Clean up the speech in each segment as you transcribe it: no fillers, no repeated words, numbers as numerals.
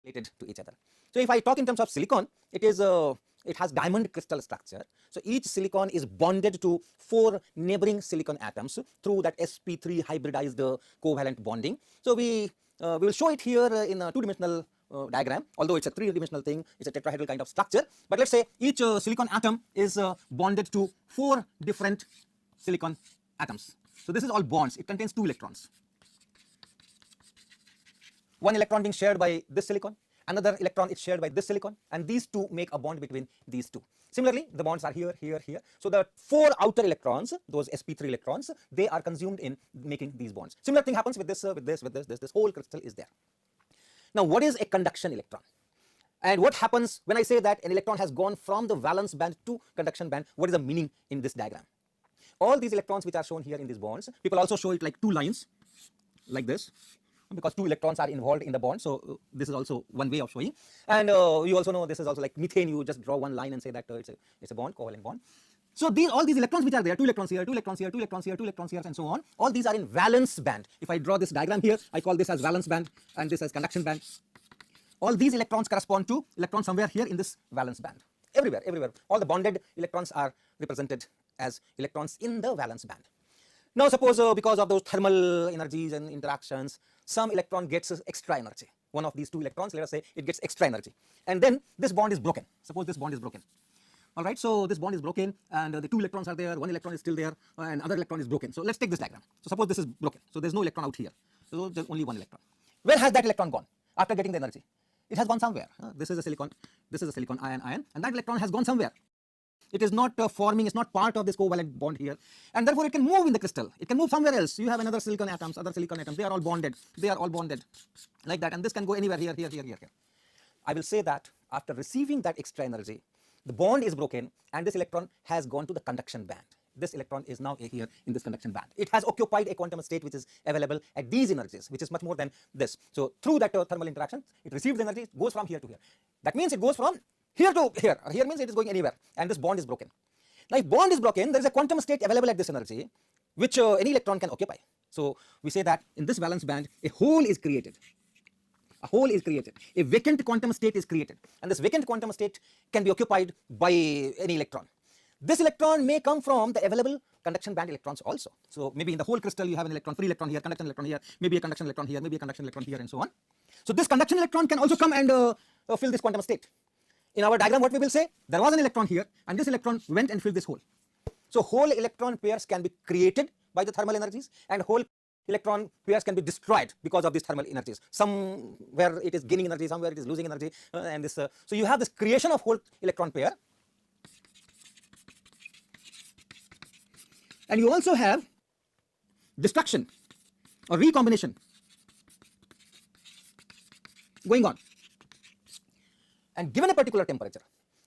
related to each other. So if I talk in terms of silicon, it has diamond crystal structure. So each silicon is bonded to 4 neighboring silicon atoms through that sp3 hybridized covalent bonding. So we will show it here in a 2-dimensional diagram, although it's a 3-dimensional thing, it's a tetrahedral kind of structure. But let's say each silicon atom is bonded to 4 different silicon atoms. So this is all bonds. It contains 2 electrons. 1 electron being shared by this silicon, another electron is shared by this silicon, and these 2 make a bond between these 2. Similarly, the bonds are here, here, here. So the 4 outer electrons, those sp3 electrons, they are consumed in making these bonds. Similar thing happens with this, this whole crystal is there. Now, what is a conduction electron? And what happens when I say that an electron has gone from the valence band to conduction band? What is the meaning in this diagram? All these electrons which are shown here in these bonds, people also show it like 2 lines, like this, because 2 electrons are involved in the bond. So this is also one way of showing. And you also know this is also like methane. You just draw 1 line and say that it's a bond, covalent bond. So all these electrons which are there, 2 electrons here, 2 electrons here, 2 electrons here, 2 electrons here, and so on, all these are in valence band. If I draw this diagram here, I call this as valence band and this as conduction band. All these electrons correspond to electrons somewhere here in this valence band. Everywhere, everywhere. All the bonded electrons are represented as electrons in the valence band. Now suppose because of those thermal energies and interactions, some electron gets extra energy. One of these 2 electrons, let us say it gets extra energy. And then this bond is broken. Suppose this bond is broken. Alright, so this bond is broken and the 2 electrons are there, 1 electron is still there and another electron is broken. So let's take this diagram. So suppose this is broken. So there's no electron out here. So there's only 1 electron. Where has that electron gone after getting the energy? It has gone somewhere. This is a silicon ion, and that electron has gone somewhere. It is not forming, it's not part of this covalent bond here, and therefore it can move in the crystal. It can move somewhere else. You have another silicon atoms, other silicon atoms, they are all bonded. They are all bonded like that, and this can go anywhere here, here, here, here, here. I will say that after receiving that extra energy, the bond is broken and this electron has gone to the conduction band. This electron is now here in this conduction band. It has occupied a quantum state which is available at these energies, which is much more than this. So through that thermal interaction, it receives energy, it goes from here to here. That means it goes from here to here. Here means it is going anywhere, and this bond is broken. Now if bond is broken, there is a quantum state available at this energy which any electron can occupy. So we say that in this valence band, a hole is created. A hole is created. A vacant quantum state is created, and this vacant quantum state can be occupied by any electron. This electron may come from the available conduction band electrons also. So maybe in the whole crystal you have an electron, free electron here, conduction electron here, maybe a conduction electron here, maybe a conduction electron here, and so on. So this conduction electron can also come and fill this quantum state. In our diagram, what we will say, there was an electron here, and this electron went and filled this hole. So whole electron pairs can be created by the thermal energies, and whole electron pairs can be destroyed because of these thermal energies. Somewhere it is gaining energy, somewhere it is losing energy, and this. So you have this creation of whole electron pair. And you also have destruction or recombination going on. And given a particular temperature,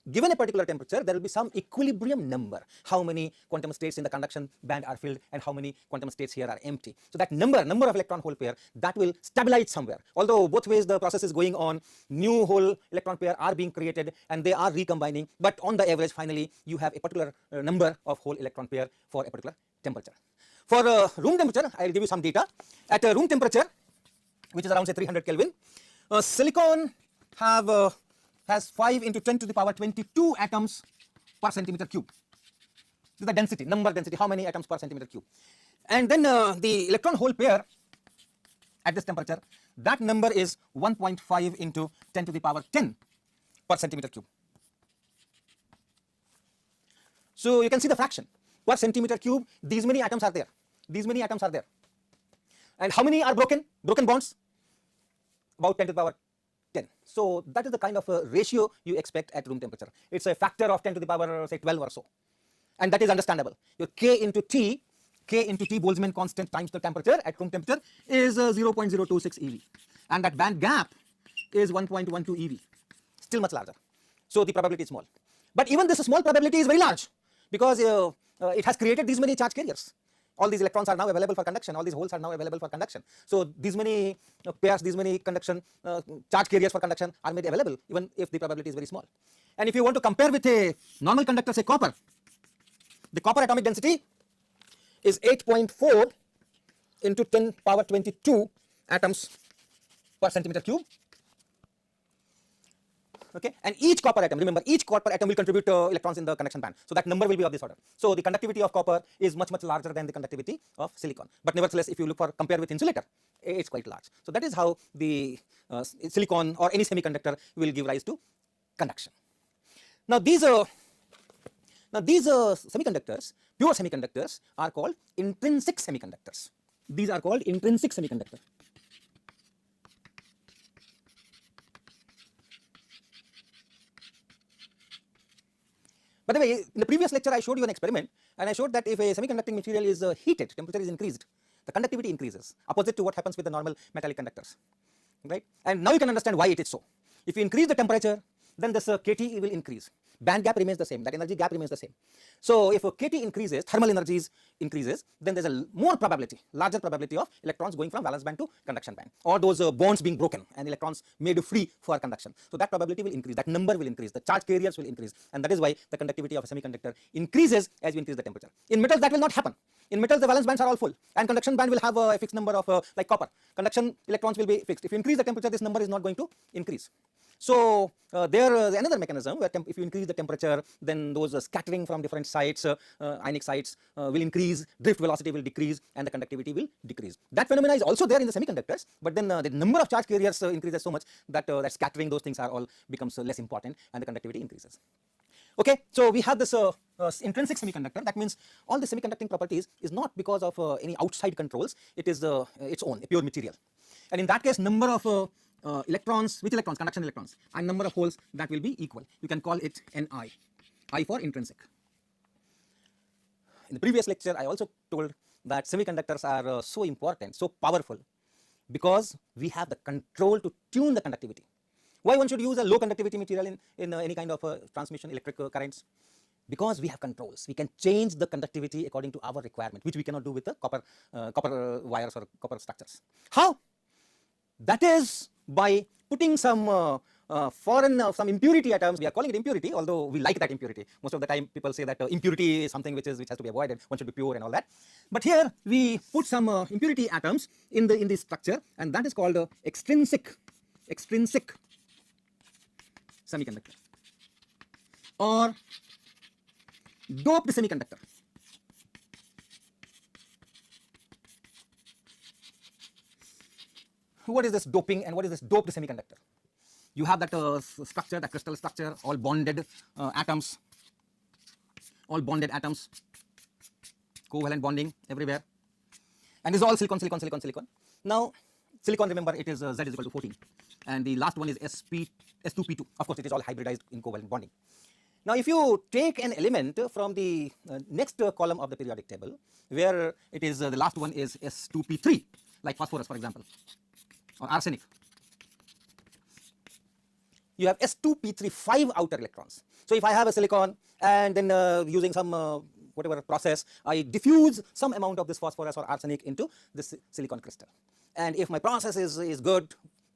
there will be some equilibrium number. How many quantum states in the conduction band are filled and how many quantum states here are empty. So that number of electron hole pair, that will stabilize somewhere. Although both ways the process is going on, new whole electron pair are being created and they are recombining, but on the average finally you have a particular number of whole electron pair for a particular temperature. For room temperature, I will give you some data. At room temperature, which is around say 300 Kelvin, silicon has 5 into 10 to the power 22 atoms per centimeter cube. This is the density, number density, how many atoms per centimeter cube. And then the electron hole pair at this temperature, that number is 1.5 into 10 to the power 10 per centimeter cube. So you can see the fraction per centimeter cube, these many atoms are there. These many atoms are there. And how many are broken? Broken bonds? About 10 to the power 10. So that is the kind of ratio you expect at room temperature. It's a factor of 10 to the power say 12 or so, and that is understandable. Your K into T Boltzmann constant times the temperature at room temperature is 0.026 eV, and that band gap is 1.12 eV, still much larger. So the probability is small, but even this small probability is very large because it has created these many charge carriers. All these electrons are now available for conduction, all these holes are now available for conduction. So these many pairs, these many conduction charge carriers for conduction are made available even if the probability is very small. And if you want to compare with a normal conductor, say copper, the copper atomic density is 8.4 into 10 power 22 atoms per centimeter cube. okay, and each copper atom, remember, each copper atom will contribute electrons in the conduction band, so that number will be of this order. So the conductivity of copper is much larger than the conductivity of silicon, but nevertheless, if you look for compare with insulator, it's quite large. So that is how the silicon or any semiconductor will give rise to conduction. Now these semiconductors, pure semiconductors, are called intrinsic semiconductors. These are called intrinsic semiconductor. By the way, in the previous lecture I showed you an experiment, and I showed that if a semiconducting material is heated, temperature is increased, the conductivity increases, opposite to what happens with the normal metallic conductors, right? And now you can understand why it is so. If you increase the temperature, then this kT will increase. Band gap remains the same, that energy gap remains the same. So if kT increases, thermal energies increases, then there's a more probability, larger probability of electrons going from valence band to conduction band, or those bonds being broken and electrons made free for conduction. So that probability will increase, that number will increase, the charge carriers will increase, and that is why the conductivity of a semiconductor increases as you increase the temperature. In metals that will not happen. In metals the valence bands are all full, and conduction band will have a fixed number of like copper. Conduction electrons will be fixed. If you increase the temperature, this number is not going to increase. So there is another mechanism where if you increase the temperature, then those scattering from different sites, ionic sites will increase, drift velocity will decrease, and the conductivity will decrease. That phenomena is also there in the semiconductors, but then the number of charge carriers increases so much that that scattering, those things are all becomes less important, and the conductivity increases. Okay, so we have this intrinsic semiconductor. That means all the semiconducting properties is not because of any outside controls. It is its own, a pure material, and in that case, number of electrons, which electrons, conduction electrons, and number of holes, that will be equal. You can call it Ni, I for intrinsic. In the previous lecture, I also told that semiconductors are so important, so powerful, because we have the control to tune the conductivity. Why one should use a low conductivity material in any kind of transmission electric currents? Because we have controls. We can change the conductivity according to our requirement, which we cannot do with the copper wires or copper structures. How? That is by putting some some impurity atoms. We are calling it impurity, although we like that impurity. Most of the time people say that impurity is something which has to be avoided, one should be pure and all that. But here we put some impurity atoms in the structure, and that is called extrinsic semiconductor or doped semiconductor. What is this doping and what is this doped semiconductor? You have that structure, that crystal structure, all bonded atoms, covalent bonding everywhere, and this is all silicon. Now silicon, remember, it is Z is equal to 14, and the last one is S2P2. Of course, it is all hybridized in covalent bonding. Now if you take an element from the next column of the periodic table, where it is the last one is S2P3, like phosphorus, for example, or arsenic, you have S2P3, 5 outer electrons. So if I have a silicon, and then using some whatever process, I diffuse some amount of this phosphorus or arsenic into this silicon crystal, and if my process is good,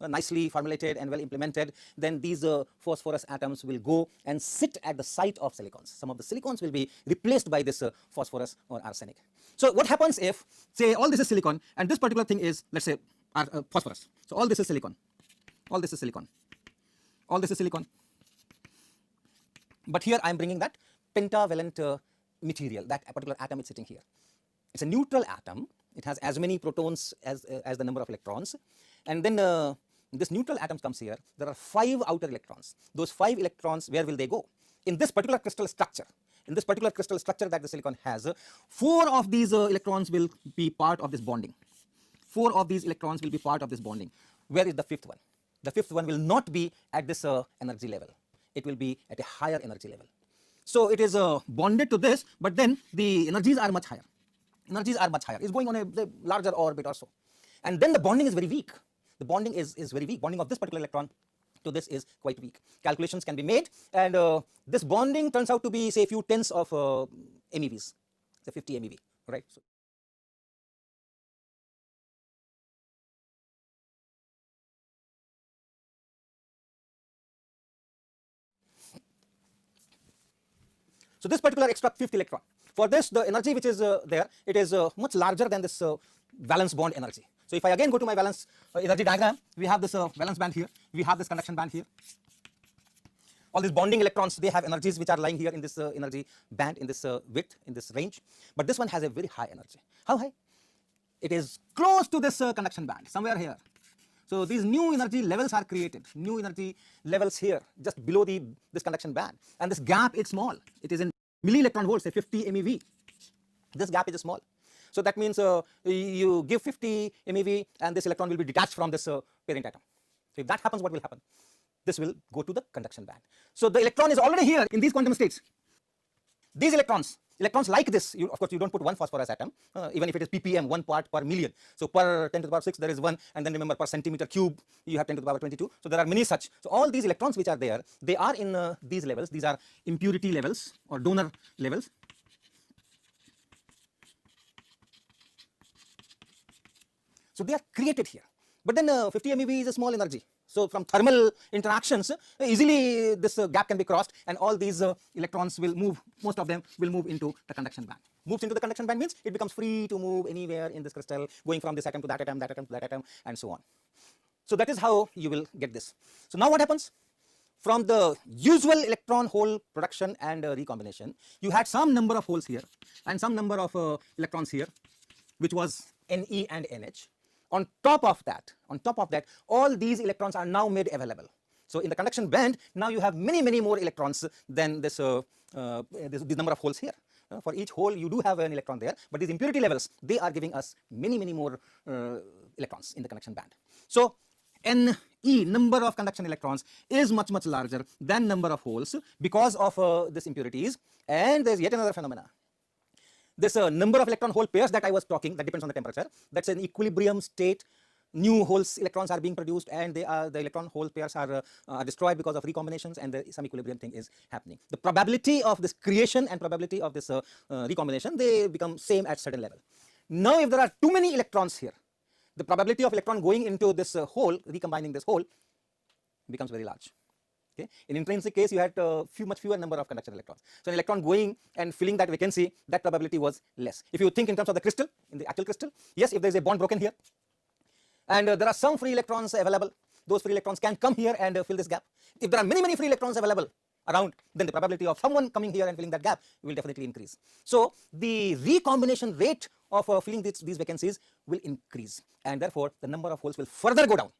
nicely formulated and well implemented, then these phosphorus atoms will go and sit at the site of silicons. Some of the silicons will be replaced by this phosphorus or arsenic. So what happens if, say, all this is silicon and this particular thing is, let's say, phosphorus. So all this is silicon, all this is silicon, all this is silicon, but here I am bringing that pentavalent material, that particular atom is sitting here. It's a neutral atom. It has as many protons as the number of electrons, and then this neutral atom comes here. There are 5 outer electrons. Those 5 electrons, where will they go? In this particular crystal structure, that the silicon has, 4 of these electrons will be part of this bonding. 4 of these electrons will be part of this bonding. Where is the 5th one? The 5th one will not be at this energy level. It will be at a higher energy level. So it is bonded to this, but then the energies are much higher. It's going on a larger orbit or so, and then the bonding is very weak. The bonding is very weak. Bonding of this particular electron to this is quite weak. Calculations can be made, and this bonding turns out to be, say, a few tens of MeVs, say 50 MeV, right? So this particular extra 5th electron, for this the energy which is there, it is much larger than this valence bond energy. So if I again go to my valence energy diagram, we have this valence band here, we have this conduction band here, all these bonding electrons, they have energies which are lying here in this energy band, in this width, in this range, but this one has a very high energy. How high? It is close to this conduction band, somewhere here. So these new energy levels are created, new energy levels here, just below this conduction band, and this gap is small. It is in milli electron volts, say 50 MeV. This gap is small. So that means you give 50 MeV and this electron will be detached from this parent atom. So if that happens, what will happen? This will go to the conduction band. So the electron is already here in these quantum states. These electrons like this, of course you don't put one phosphorus atom, even if it is ppm, 1 part per million. So per 10 to the power 6 there is 1, and then remember per centimeter cube you have 10 to the power 22. So there are many such. So all these electrons which are there, they are in these levels. These are impurity levels or donor levels. So they are created here. But then 50 MeV is a small energy. So from thermal interactions, easily this gap can be crossed, and all these electrons will move, most of them will move into the conduction band. Moves into the conduction band means it becomes free to move anywhere in this crystal, going from this atom to that atom, that atom to that atom, and so on. So that is how you will get this. So now what happens? From the usual electron hole production and recombination, you had some number of holes here and some number of electrons here, which was Ne and Nh. On top of that, all these electrons are now made available. So in the conduction band, now you have many more electrons than this number of holes here. For each hole you do have an electron there, but these impurity levels, they are giving us many more electrons in the conduction band. So Ne, number of conduction electrons, is much larger than number of holes because of this impurities. And there is yet another phenomena. This number of electron hole pairs that I was talking, that depends on the temperature. That's an equilibrium state. New holes electrons are being produced, and the electron hole pairs are destroyed because of recombinations, and some equilibrium thing is happening. The probability of this creation and probability of this recombination, they become same at certain level. Now if there are too many electrons here, the probability of electron going into this hole, recombining this hole, becomes very large. Okay. In intrinsic case, you had much fewer number of conduction electrons. So an electron going and filling that vacancy, that probability was less. If you think in terms of the crystal, in the actual crystal, yes, if there is a bond broken here, and there are some free electrons available, those free electrons can come here and fill this gap. If there are many free electrons available around, then the probability of someone coming here and filling that gap will definitely increase. So the recombination rate of filling these vacancies will increase, and therefore the number of holes will further go down.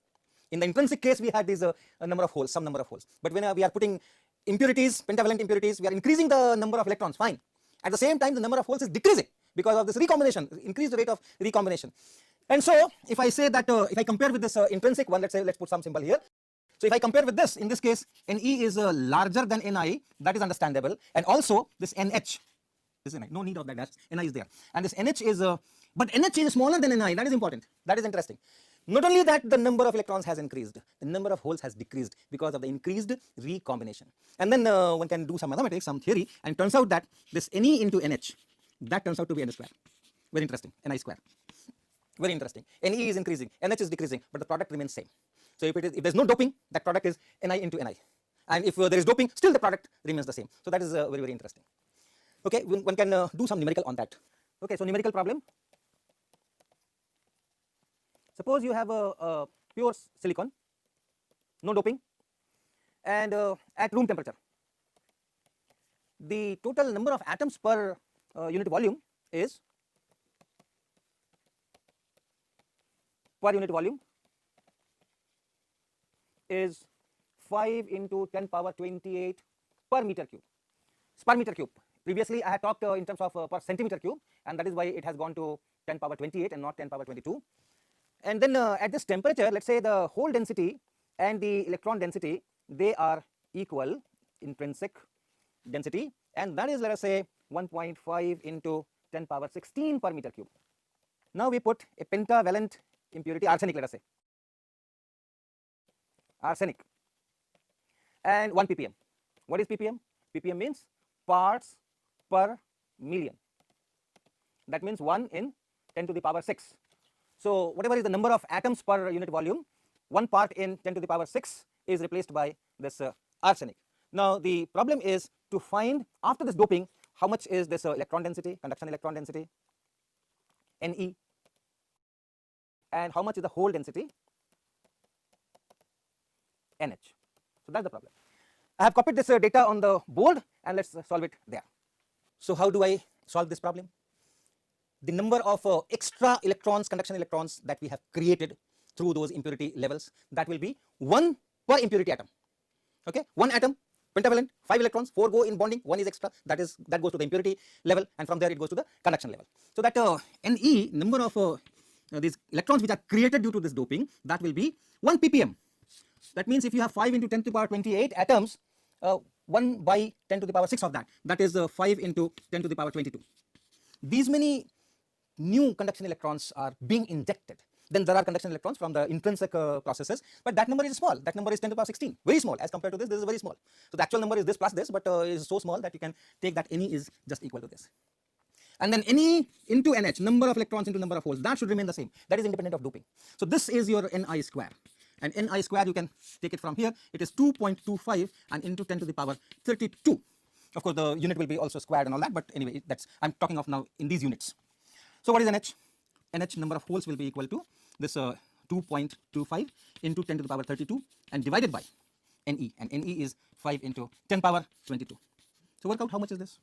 In the intrinsic case, we had this number of holes, some number of holes. But when we are putting impurities, pentavalent impurities, we are increasing the number of electrons, fine. At the same time, the number of holes is decreasing because of this recombination, increased rate of recombination. And so, if I say that, if I compare with this intrinsic one, let's put some symbol here. So if I compare with this, in this case, Ne is larger than Ni, that is understandable. And also this Nh, this is Ni, no need of that dash, Ni is there. And this Nh is, but Nh is smaller than Ni, that is important, that is interesting. Not only that, the number of electrons has increased, the number of holes has decreased because of the increased recombination. And then one can do some mathematics, some theory, and it turns out that this Ne into Nh, that turns out to be N square. Very interesting, Ni square. Very interesting. Ne is increasing, Nh is decreasing, but the product remains same. So if there is no doping, that product is Ni into Ni. And if there is doping, still the product remains the same. So that is very interesting. Okay, one can do some numerical on that. Okay, so numerical problem. Suppose you have a pure silicon, no doping, and at room temperature, the total number of atoms per unit volume is is 5 into 10 power 28 per meter cube. It's per meter cube. Previously, I had talked in terms of per centimeter cube, and that is why it has gone to 10 power 28 and not 10 power 22. And then at this temperature, let's say the hole density and the electron density, they are equal, intrinsic density, and that is, let us say, 1.5 into 10 power 16 per meter cube. Now we put a pentavalent impurity, arsenic, let us say, arsenic, and 1 ppm. What is ppm? ppm means parts per million. That means 1 in 10 to the power 6. So whatever is the number of atoms per unit volume, 1 part in 10 to the power 6 is replaced by this arsenic. Now the problem is to find, after this doping, how much is this electron density, conduction electron density, Ne, and how much is the hole density, Nh. So that's the problem. I have copied this data on the board and let's solve it there. So how do I solve this problem? The number of extra electrons, conduction electrons that we have created through those impurity levels, that will be 1 per impurity atom. Okay, 1 atom, pentavalent, 5 electrons, 4 go in bonding, 1 is extra, that goes to the impurity level, and from there it goes to the conduction level. So that Ne, number of these electrons which are created due to this doping, that will be 1 ppm. That means if you have 5 into 10 to the power 28 atoms, 1 by 10 to the power 6 of that is 5 into 10 to the power 22. These many new conduction electrons are being injected. Then there are conduction electrons from the intrinsic processes, but that number is small. That number is 10 to the power 16, very small as compared to this. This is very small. So the actual number is this plus this, but is so small that you can take that Ne is just equal to this. And then Ne into NH, number of electrons into number of holes, that should remain the same. That is independent of doping. So this is your Ni square. And Ni square, you can take it from here. It is 2.25 and into 10 to the power 32. Of course, the unit will be also squared and all that, but anyway, that's I'm talking of now in these units. So what is NH? NH number of holes will be equal to this 2.25 into 10 to the power 32 and divided by Ne, and Ne is 5 into 10 power 22. So work out how much is this?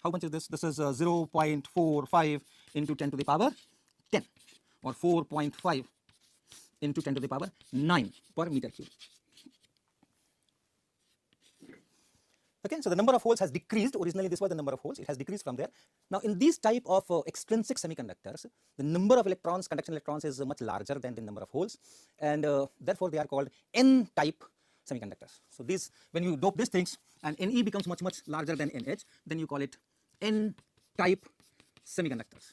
How much is this? This is 0.45 into 10 to the power 10, or 4.5 into 10 to the power 9 per meter cube. Okay, so the number of holes has decreased. Originally this was the number of holes, it has decreased from there. Now in these type of extrinsic semiconductors, the number of electrons, conduction electrons, is much larger than the number of holes, and therefore they are called N-type semiconductors. So these, when you dope these things and Ne becomes much larger than NH, then you call it N-type semiconductors.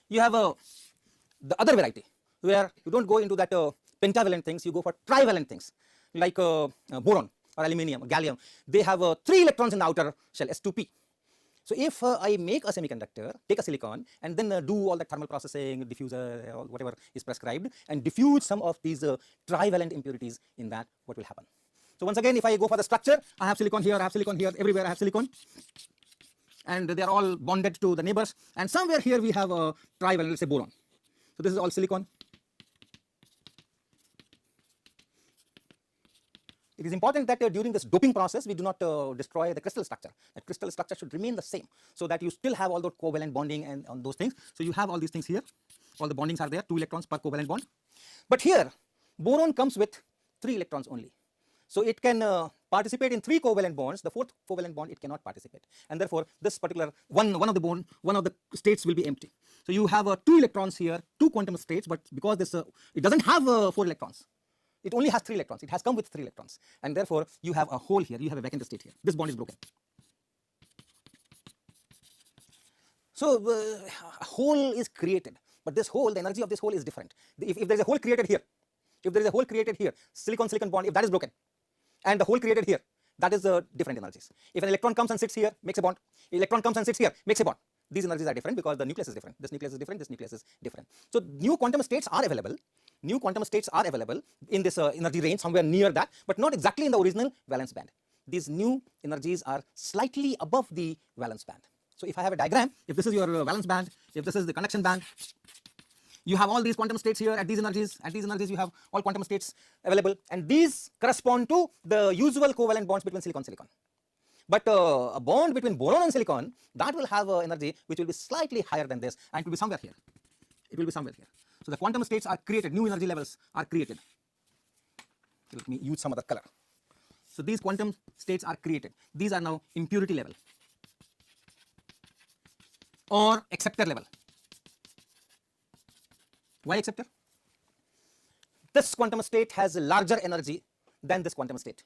You have the other variety where you don't go into that pentavalent things, you go for trivalent things like boron or aluminium or gallium. They have 3 electrons in the outer shell, S2p. So if I make a semiconductor, take a silicon and then do all the thermal processing, diffuser, or whatever is prescribed, and diffuse some of these trivalent impurities in that, what will happen? So once again, if I go for the structure, I have silicon here, I have silicon here, everywhere I have silicon, and they are all bonded to the neighbors, and somewhere here we have a trivalent, let's say boron. So this is all silicon. It is important that during this doping process we do not destroy the crystal structure. The crystal structure should remain the same, so that you still have all the covalent bonding and on those things. So you have all these things here, all the bondings are there, 2 electrons per covalent bond. But here boron comes with 3 electrons only. So it can participate in 3 covalent bonds. The 4th covalent bond it cannot participate, and therefore this particular one of the states will be empty. So you have 2 electrons here, 2 quantum states, but because this it doesn't have 4 electrons. It only has 3 electrons. It has come with 3 electrons, and therefore you have a hole here. You have a vacant state here. This bond is broken. So a hole is created, but this hole, the energy of this hole is different. If there is a hole created here, silicon bond, if that is broken, and the hole created here, that is different energies. If an electron comes and sits here, makes a bond. Electron comes and sits here, makes a bond. These energies are different because the nucleus is different. This nucleus is different. This nucleus is different. So new quantum states are available. New quantum states are available in this energy range, somewhere near that, but not exactly in the original valence band. These new energies are slightly above the valence band. So if I have a diagram, if this is your valence band, if this is the conduction band, you have all these quantum states here at these energies. At these energies you have all quantum states available, and these correspond to the usual covalent bonds between silicon. But a bond between boron and silicon, that will have energy which will be slightly higher than this, and it will be somewhere here. It will be somewhere here. So the quantum states are created, new energy levels are created. Let me use some other color. So these quantum states are created. These are now impurity level or acceptor level. Why acceptor? This quantum state has a larger energy than this quantum state.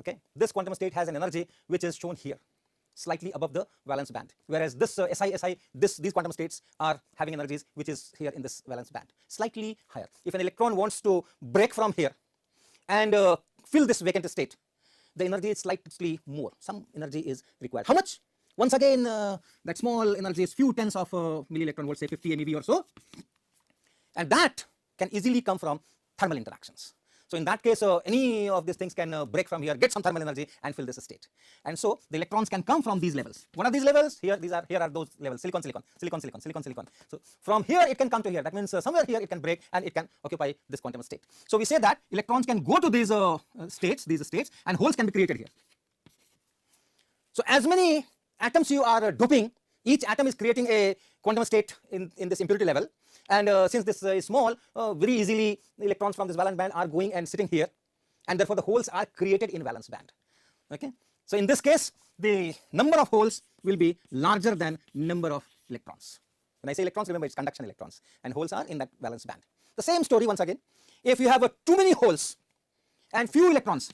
Okay, this quantum state has an energy which is shown here, slightly above the valence band, whereas this these quantum states are having energies which is here in this valence band, slightly higher. If an electron wants to break from here and fill this vacant state, the energy is slightly more. Some energy is required. How much? Once again, that small energy is few tens of millielectron volts, say 50 MeV or so, and that can easily come from thermal interactions. So in that case, any of these things can break from here, get some thermal energy and fill this state. And so the electrons can come from these levels. One of these levels, here are those levels, silicon, silicon, silicon, silicon, silicon, silicon. So from here it can come to here. That means somewhere here it can break and it can occupy this quantum state. So we say that electrons can go to these states, and holes can be created here. So as many atoms you are doping, each atom is creating a quantum state in this impurity level. And since this is small, very easily the electrons from this valence band are going and sitting here, and therefore the holes are created in valence band. Okay. So in this case, the number of holes will be larger than number of electrons. When I say electrons, remember it's conduction electrons, and holes are in that valence band. The same story once again. If you have too many holes and few electrons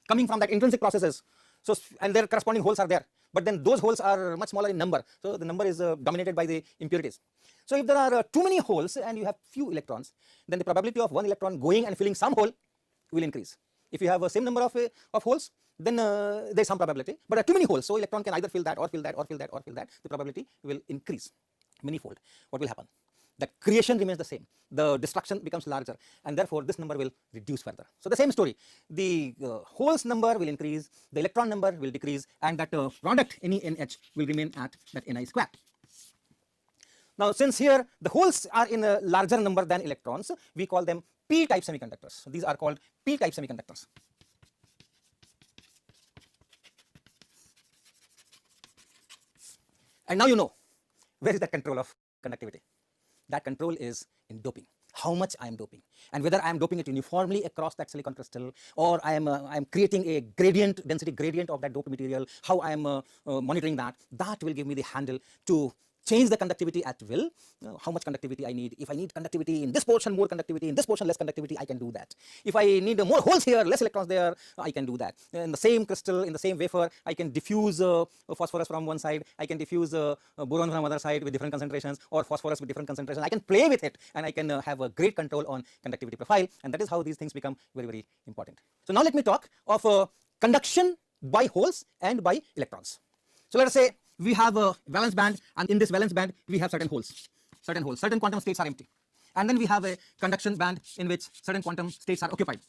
coming from that intrinsic processes, so and their corresponding holes are there, but then those holes are much smaller in number, so the number is dominated by the impurities. So if there are too many holes and you have few electrons, then the probability of one electron going and filling some hole will increase. If you have a same number of holes, then there is some probability, but too many holes, so electron can either fill that or fill that or fill that or fill that, the probability will increase manyfold. What will happen? The creation remains the same, the destruction becomes larger, and therefore this number will reduce further. So the same story, the holes number will increase, the electron number will decrease, and that product NeNH will remain at that Ni square. Now since here the holes are in a larger number than electrons, we call them p-type semiconductors. These are called p-type semiconductors. And now you know where is that control of conductivity. That control is in doping, how much I am doping, and whether I am doping it uniformly across that silicon crystal, or I am creating a gradient, density gradient of that doped material, how I am monitoring that. That will give me the handle to change the conductivity at will, how much conductivity I need. If I need conductivity in this portion, more conductivity, in this portion, less conductivity, I can do that. If I need more holes here, less electrons there, I can do that. In the same crystal, in the same wafer, I can diffuse phosphorus from one side, I can diffuse boron from other side with different concentrations, or phosphorus with different concentrations. I can play with it, and I can have a great control on conductivity profile, and that is how these things become very, very important. So now let me talk of conduction by holes and by electrons. So let us say we have a valence band, and in this valence band we have certain holes, certain quantum states are empty, and then we have a conduction band in which certain quantum states are occupied.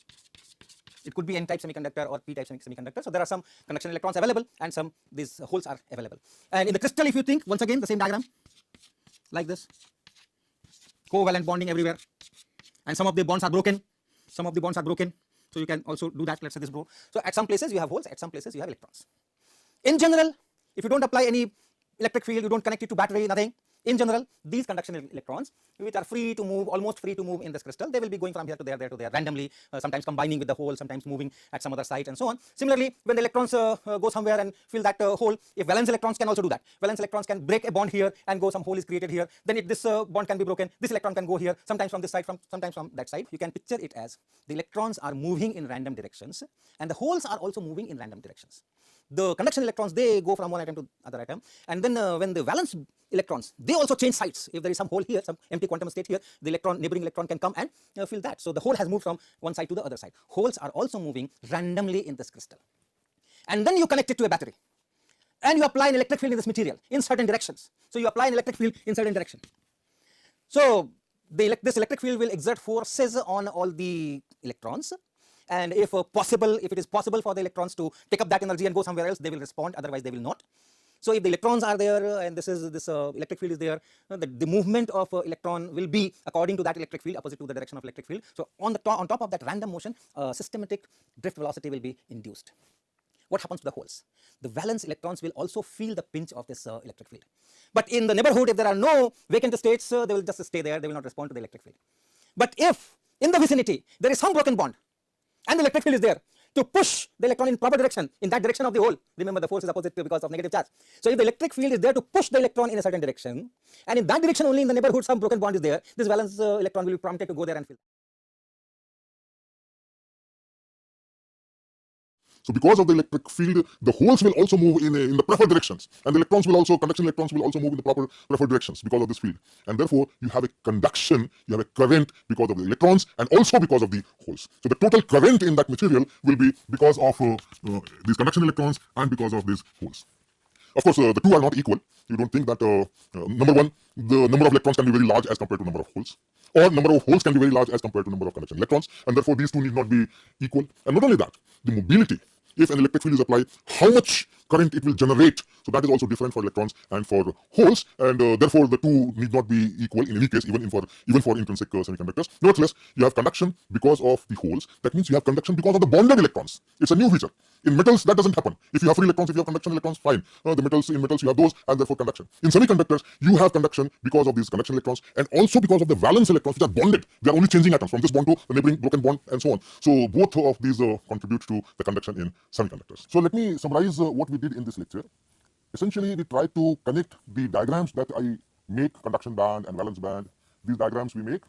It could be n-type semiconductor or p-type semiconductor. So there are some conduction electrons available and some these holes are available. And in the crystal, if you think, once again the same diagram like this, covalent bonding everywhere, and some of the bonds are broken, some of the bonds are broken, so you can also do that. Let's say this bro. So at some places you have holes, at some places you have electrons. In general, if you don't apply any electric field, you don't connect it to battery, nothing. In general, these conduction electrons, which are free to move, almost free to move in this crystal, they will be going from here to there to there randomly, sometimes combining with the hole, sometimes moving at some other site and so on. Similarly, when the electrons go somewhere and fill that hole, if valence electrons can also do that. Valence electrons can break a bond here and go, some hole is created here, then this bond can be broken, this electron can go here, sometimes from this side, sometimes from that side. You can picture it as the electrons are moving in random directions, and the holes are also moving in random directions. The conduction electrons, they go from one atom to other atom, and then when the valence electrons, they also change sites. If there is some hole here, some empty quantum state here, the neighboring electron can come and fill that. So the hole has moved from one side to the other side. Holes are also moving randomly in this crystal. And then you connect it to a battery, and you apply an electric field in this material in certain directions. So you apply an electric field in certain direction. So this electric field will exert forces on all the electrons. And if it is possible for the electrons to take up that energy and go somewhere else, they will respond, otherwise they will not. So if the electrons are there and this electric field is there, the movement of electron will be according to that electric field, opposite to the direction of electric field. So on top of that random motion, systematic drift velocity will be induced. What happens to the holes? The valence electrons will also feel the pinch of this electric field. But in the neighborhood, if there are no vacant states, they will just stay there, they will not respond to the electric field. But if in the vicinity there is some broken bond, and the electric field is there to push the electron in proper direction, in that direction of the hole. Remember, the force is opposite because of negative charge. So if the electric field is there to push the electron in a certain direction, and in that direction only in the neighborhood some broken bond is there, this valence electron will be prompted to go there and fill. So because of the electric field, the holes will also move in the preferred directions, and the electrons will also, conduction electrons will also move in the proper preferred directions because of this field. And therefore, you have a conduction, you have a current because of the electrons and also because of the holes. So the total current in that material will be because of these conduction electrons and because of these holes. Of course, the two are not equal. You don't think that number one, the number of electrons can be very large as compared to number of holes, or number of holes can be very large as compared to number of conduction electrons, and therefore these two need not be equal. And not only that, the mobility, if an electric field is applied, how much current it will generate, so that is also different for electrons and for holes, and therefore the two need not be equal in any case, even for intrinsic semiconductors. Nevertheless, you have conduction because of the holes. That means you have conduction because of the bonded electrons. It's a new feature. In metals, that doesn't happen. If you have free electrons, if you have conduction electrons, fine. In metals you have those, and therefore conduction. In semiconductors, you have conduction because of these conduction electrons, and also because of the valence electrons, which are bonded. They are only changing atoms from this bond to the neighboring broken bond, and so on. So both of these contribute to the conduction in semiconductors. So let me summarize what we did in this lecture. Essentially, we tried to connect the diagrams that I make, conduction band and valence band. These diagrams we make,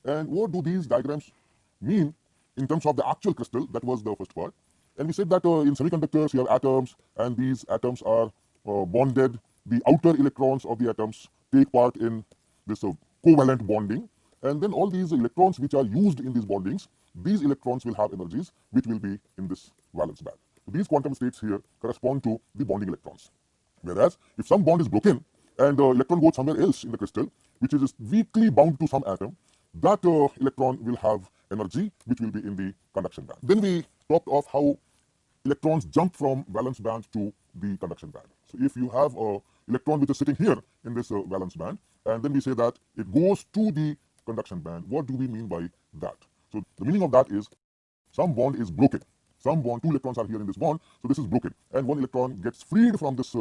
and what do these diagrams mean in terms of the actual crystal? That was the first part. And we said that in semiconductors you have atoms, and these atoms are bonded. The outer electrons of the atoms take part in this covalent bonding, and then all these electrons which are used in these bondings, these electrons will have energies which will be in this valence band. So these quantum states here correspond to the bonding electrons. Whereas if some bond is broken and the electron goes somewhere else in the crystal, which is weakly bound to some atom, that electron will have energy which will be in the conduction band. Then we talked of how electrons jump from valence band to the conduction band. So if you have a electron which is sitting here in this valence band, and then we say that it goes to the conduction band, what do we mean by that? So the meaning of that is some bond is broken. Some bond, two electrons are here in this bond, so this is broken, and one electron gets freed from this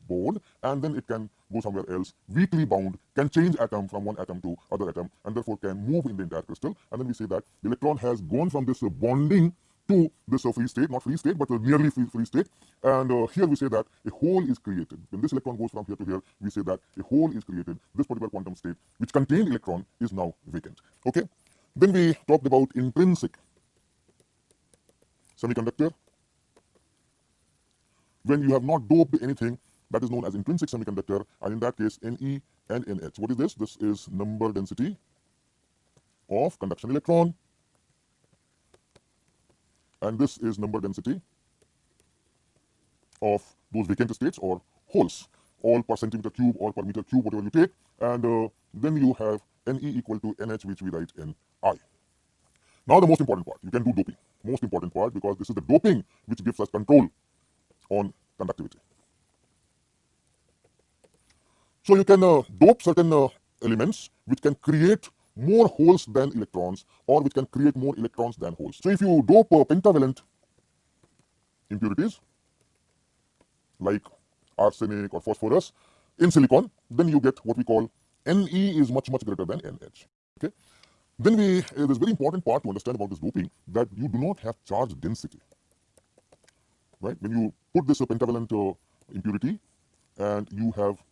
bond, and then it can go somewhere else, weakly bound, can change atom from one atom to other atom, and therefore can move in the entire crystal. And then we say that the electron has gone from this bonding to this free state, not free state, but a nearly free state. And here we say that a hole is created. When this electron goes from here to here, we say that a hole is created. This particular quantum state, which contained electron, is now vacant. Okay. Then we talked about intrinsic semiconductor. When you have not doped anything, that is known as intrinsic semiconductor, and in that case, Ne and Nh. What is this? This is number density of conduction electron, and this is number density of those vacant states or holes, all per centimeter cube or per meter cube, whatever you take, and then you have Ne equal to Nh, which we write in I. Now the most important part, you can do doping. Most important part, because this is the doping which gives us control on conductivity. So you can dope certain elements which can create more holes than electrons, or which can create more electrons than holes. So if you dope pentavalent impurities like arsenic or phosphorus in silicon, then you get what we call Ne is much greater than Nh. Okay. Then there's a very important part to understand about this doping, that you do not have charge density. Right? When you put this pentavalent impurity and you have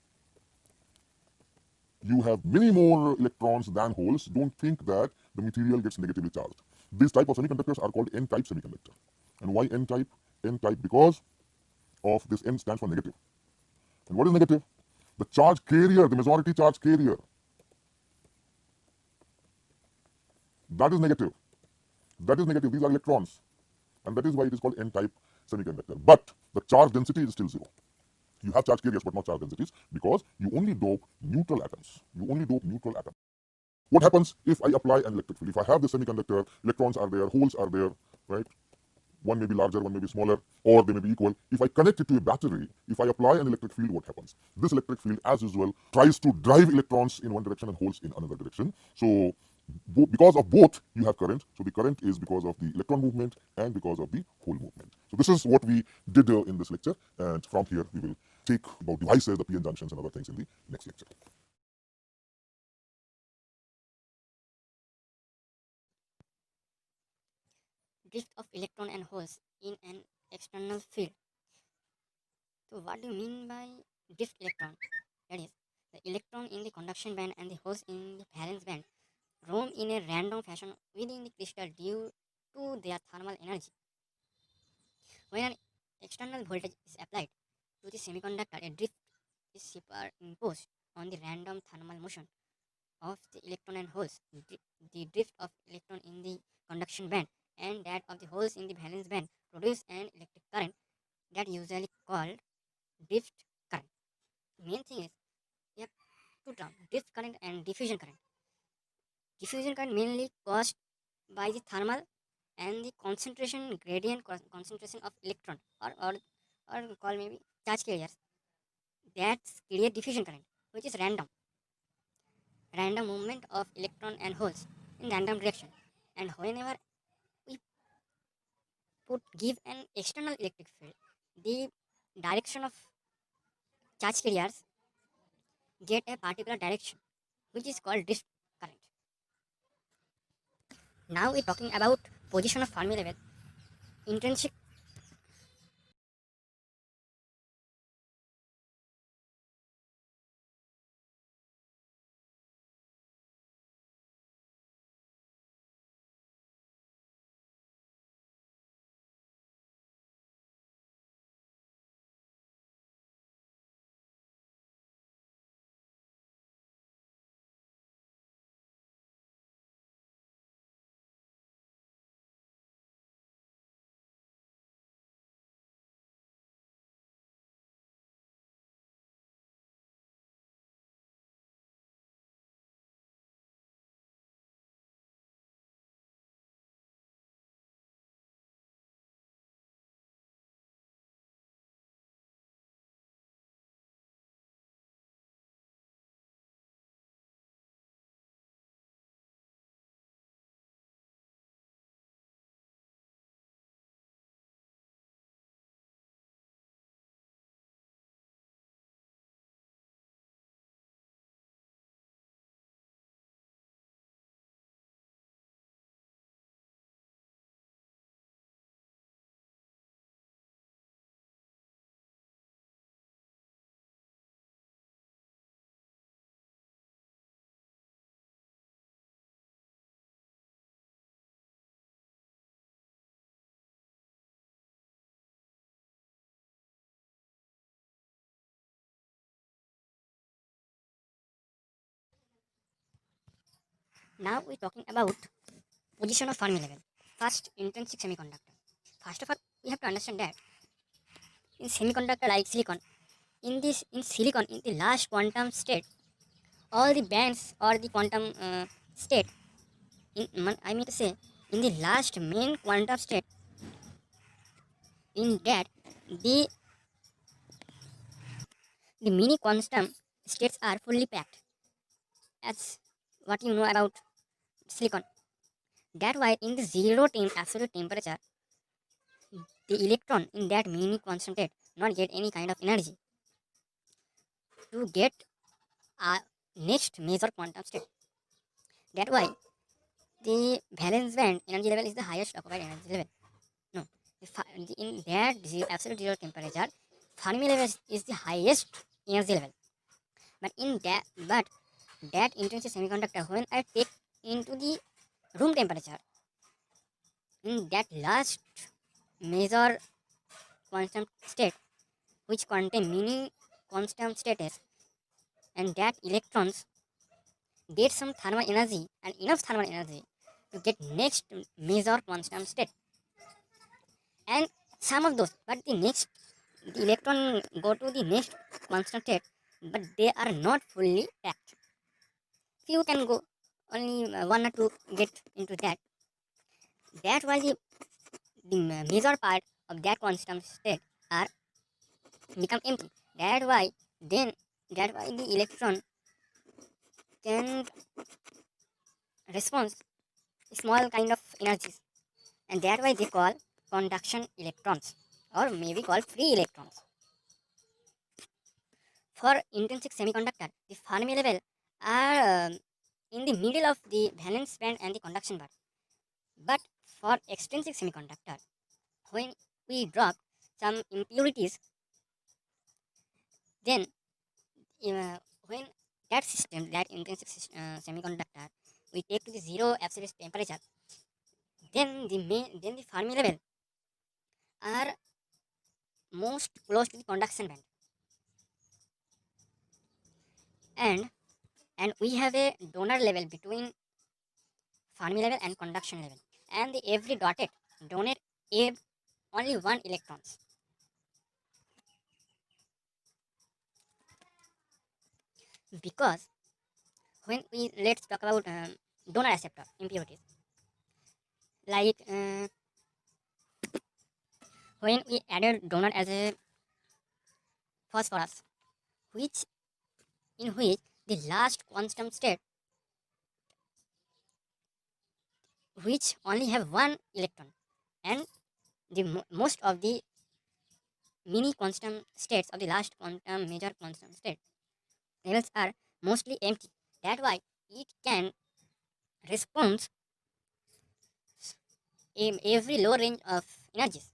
many more electrons than holes, don't think that the material gets negatively charged. These type of semiconductors are called N-type semiconductor. And why N-type? N-type because of this N stands for negative. And what is negative? The charge carrier, the majority charge carrier, that is negative. That is negative. These are electrons. And that is why it is called N-type semiconductor. But the charge density is still zero. You have charge carriers but not charge densities, because you only dope neutral atoms. You only dope neutral atoms. What happens if I apply an electric field? If I have the semiconductor, electrons are there, holes are there, right? One may be larger, one may be smaller, or they may be equal. If I connect it to a battery, if I apply an electric field, what happens? This electric field, as usual, tries to drive electrons in one direction and holes in another direction. So because of both, you have current. So the current is because of the electron movement and because of the hole movement. So this is what we did in this lecture, and from here we will take about devices, the p-n junctions and other things in the next lecture. Drift of electron and holes in an external field. So what do you mean by drift electron? That is, the electron in the conduction band and the holes in the valence band roam in a random fashion within the crystal due to their thermal energy. When an external voltage is applied to the semiconductor, a drift is superimposed on the random thermal motion of the electron and holes. The drift of electron in the conduction band and that of the holes in the valence band produce an electric current that usually called drift main thing is we have two terms, drift current and diffusion current. Diffusion current mainly caused by the thermal and the concentration gradient concentration of electron or call maybe charge carriers that create diffusion current, which is random movement of electron and holes in random direction. And whenever we give an external electric field, the direction of charge carriers get a particular direction, which is called drift current. Now we're talking about position of Fermi level. Intrinsic Now we're talking about position of Fermi level. First, intrinsic semiconductor. First of all, we have to understand that in semiconductor like silicon, in silicon, in the last quantum state, all the bands or the quantum state, I mean to say, in the last main quantum state, in that the the mini quantum states are fully packed. That's what you know about silicon. That why in the absolute temperature, the electron in that mini quantum state not get any kind of energy to get a next major quantum state. That why the valence band energy level is the highest occupied energy level. No, in that absolute zero temperature, Fermi level is the highest energy level. But that intrinsic semiconductor, when I take into the room temperature, in that last major quantum state, which contain many quantum states, and that electrons get some thermal energy and enough thermal energy to get next major quantum state. And some of those, but the electron go to the next quantum state, but they are not fully packed. Few can go, only one or two get into that. That was the major part of that quantum state are become empty. Then that why the electron can respond small kind of energies, and that why they call conduction electrons or maybe called free electrons. For intrinsic semiconductor, the Fermi level are in the middle of the valence band and the conduction band. But for extrinsic semiconductor, when we drop some impurities, then when that system, that intrinsic semiconductor, we take to the zero absolute temperature, then the Fermi level are most close to the conduction band, and we have a donor level between Fermi level and conduction level, and every dotted donate only one electrons. Because when we let's talk about donor acceptor impurities, like when we added donor as a phosphorus, which in which the last quantum state, which only have one electron, and the most of the mini quantum states of the last quantum major quantum state levels are mostly empty. That's why it can respond in every low range of energies,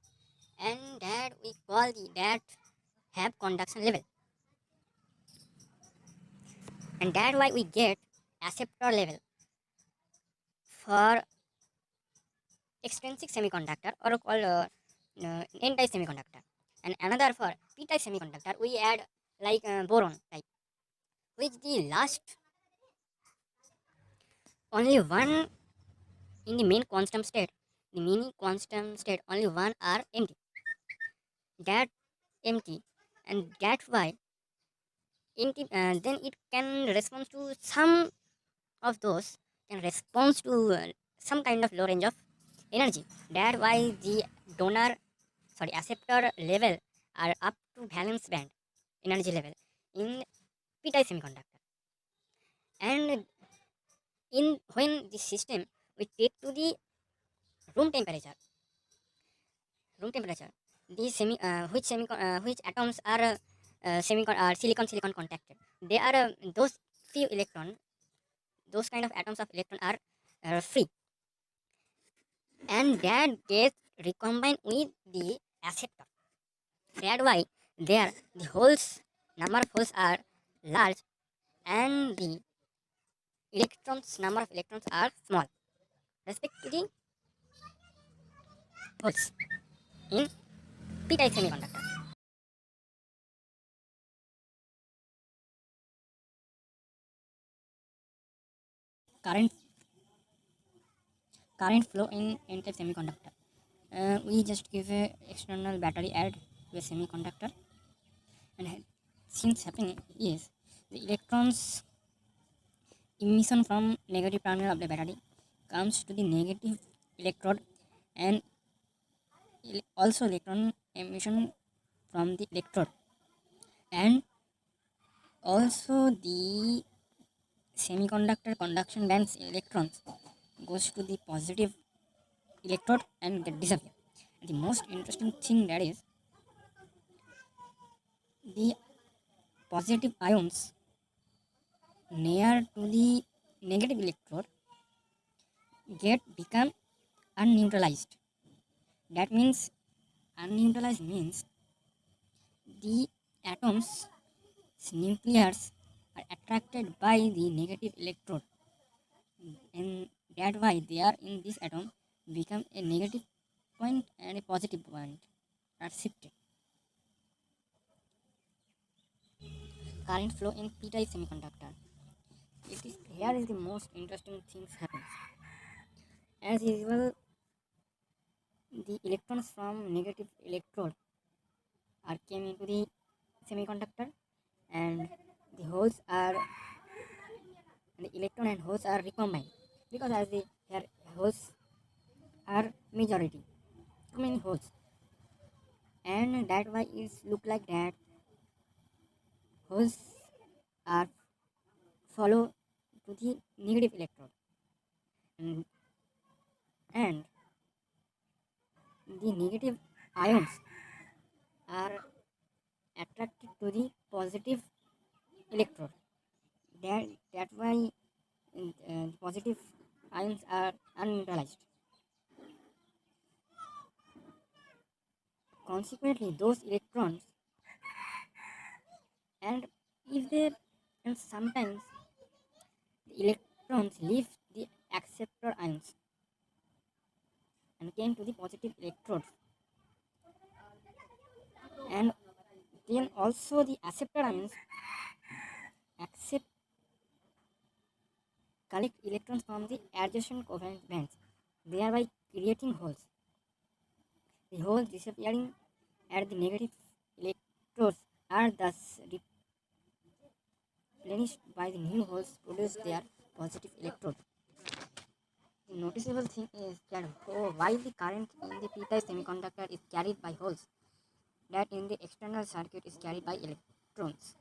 and that we call the that have conduction level, and that's why we get acceptor level for extrinsic semiconductor or called n-type semiconductor, and another for p-type semiconductor we add like boron type, which the last only one in the main quantum state, the mini quantum state only one are empty, that empty, and that's why empty, then it can respond to some of those, can respond to some kind of low range of energy. That's why the donor, sorry, acceptor level are up to valence band energy level in p-type semiconductor. And in when the system we take to the room temperature, room temperature, the which atoms are silicon contacted. They are those few electron, those kind of atoms of electron are free, and that gets recombined with the acceptor. That's why there the holes, number of holes are large, and the electrons, number of electrons are small respect to the holes in p-type semiconductor. Current current flow in n-type semiconductor. We just give a external battery add to a semiconductor, and since happening is the electrons emission from negative terminal of the battery comes to the negative electrode, and also electron emission from the electrode, and also the semiconductor conduction band's electrons goes to the positive electrode and get disappear. The most interesting thing that is the positive ions near to the negative electrode get become unneutralized. That means unneutralized means the atoms nuclears are attracted by the negative electrode, and that why they are in this atom become a negative point and a positive point are shifted. Current flow in p-type semiconductor. It is here is the most interesting things happens. As usual, the electrons from negative electrode are came into the semiconductor, and the holes are, the electron and holes are recombined, because as the here holes are majority, too many holes, and that why it look like that holes are follow to the negative electrode, and, and the negative ions are attracted to the positive electrode. That's why positive ions are unneutralized. Consequently, those electrons, and if they, and sometimes the electrons leave the acceptor ions and came to the positive electrodes, and then also the acceptor ions accept collect electrons from the adjacent covalent bands, thereby creating holes. The holes disappearing at the negative electrodes are thus replenished by the new holes produce their positive electrode. The noticeable thing is that while the current in the p-type semiconductor is carried by holes, that in the external circuit is carried by electrons.